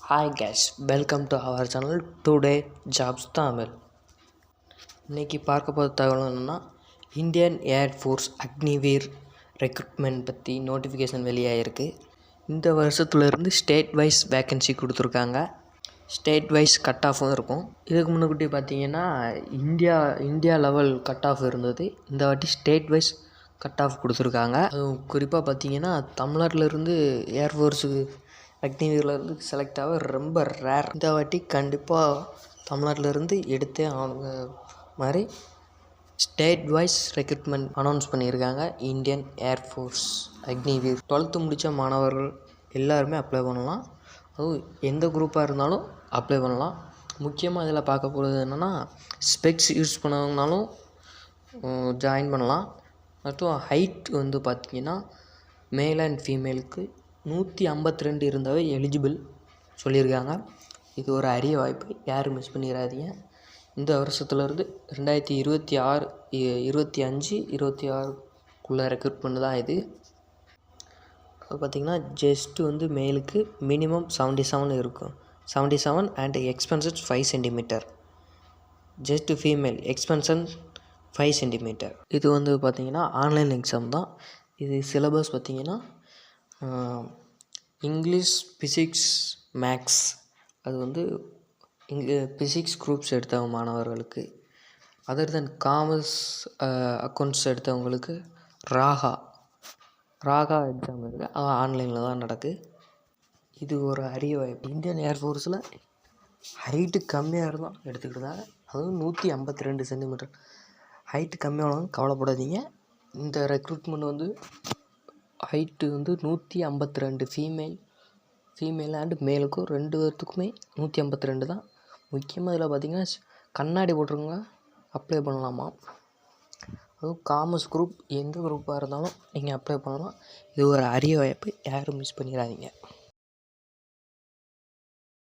Hi guys, welcome to our channel Today Jobs Tamil. இன்னைக்கு பார்க்க போகிற தகவல் என்னென்னா இந்தியன் ஏர்ஃபோர்ஸ் அக்னிவீர் ரெக்ரூட்மெண்ட் பற்றி நோட்டிஃபிகேஷன் வெளியாகிருக்கு. இந்த வருஷத்துலேருந்து ஸ்டேட் வைஸ் வேக்கன்சி கொடுத்துருக்காங்க. ஸ்டேட் வைஸ் கட் ஆஃபும் இருக்கும். இதுக்கு முன்னாடி பார்த்தீங்கன்னா இந்தியா லெவல் கட் ஆஃப் இருந்தது. இந்த வாட்டி ஸ்டேட் வைஸ் கட் ஆஃப் கொடுத்துருக்காங்க. அதுவும் குறிப்பாக பார்த்தீங்கன்னா தமிழ்நாட்டிலேருந்து ஏர்ஃபோர்ஸுக்கு அக்னிவீர்லேருந்து செலக்ட் ஆக ரொம்ப ரேர். இந்த வாட்டி கண்டிப்பாக தமிழ்நாட்டிலேருந்து எடுத்தே அவங்க மாதிரி ஸ்டேட் வைஸ் ரெக்ரூட்மெண்ட் அனௌன்ஸ் பண்ணியிருக்காங்க. இந்தியன் ஏர்ஃபோர்ஸ் அக்னிவீர் 12th முடித்த மாணவர்கள் எல்லாருமே அப்ளை பண்ணலாம். அதுவும் எந்த குரூப்பாக இருந்தாலும் அப்ளை பண்ணலாம். முக்கியமாக இதில் பார்க்க போகிறது என்னென்னா ஸ்பெக்ஸ் யூஸ் பண்ணவங்கனாலும் ஜாயின் பண்ணலாம். மற்றும் ஹைட் வந்து பார்த்திங்கன்னா மேல் அண்ட் ஃபீமேலுக்கு 152 இருந்தாவே எலிஜிபிள் சொல்லியிருக்காங்க. இது ஒரு அரிய வாய்ப்பு, யாரும் மிஸ் பண்ணிடாதீங்க. இந்த வருஷத்துலேருந்து 2026, 25, 26க்குள்ளே ரெக்ரூட்மெண்ட் தான் இது. அது பார்த்திங்கன்னா ஜஸ்ட்டு வந்து மேலுக்கு மினிமம் 77 இருக்கும். 77 and expansion 5 centimetre. Just female expansion 5 centimetre. இது வந்து பார்த்திங்கன்னா ஆன்லைன் எக்ஸாம் தான். இது சிலபஸ் பார்த்திங்கன்னா இங்கிலீஷ், ஃபிசிக்ஸ், மேக்ஸ். அது வந்து ஃபிசிக்ஸ் குரூப்ஸ் எடுத்தவங்க மாணவர்களுக்கு. அதர் தென் காமர்ஸ், அக்கௌண்ட்ஸ் எடுத்தவங்களுக்கு ராகா எக்ஸாம் இருக்குது. அது ஆன்லைனில் தான் நடக்குது. இது ஒரு அரிய வாய்ப்பு. இந்தியன் ஏர்ஃபோர்ஸில் ஹைட்டு கம்மியாக இருந்தால் எடுத்துக்கிட்டதாங்க. அதுவும் 152 சென்டிமீட்டர். ஹைட்டு கம்மியானவங்க கவலைப்படாதீங்க. இந்த ரெக்ரூட்மெண்ட் வந்து ஹைட்டு வந்து 152 ஃபீமேல் அண்டு மேலுக்கும் 2 பேர்த்துக்குமே 152 தான். முக்கியமாக இதில் பார்த்திங்கன்னா கண்ணாடி போட்டிருக்கவங்க அப்ளை பண்ணலாமா. அதுவும் காமர்ஸ் குரூப் எந்த குரூப்பாக இருந்தாலும் நீங்கள் அப்ளை பண்ணலாம். இது ஒரு அரிய வாய்ப்பு, யாரும் மிஸ் பண்ணிடாதீங்க.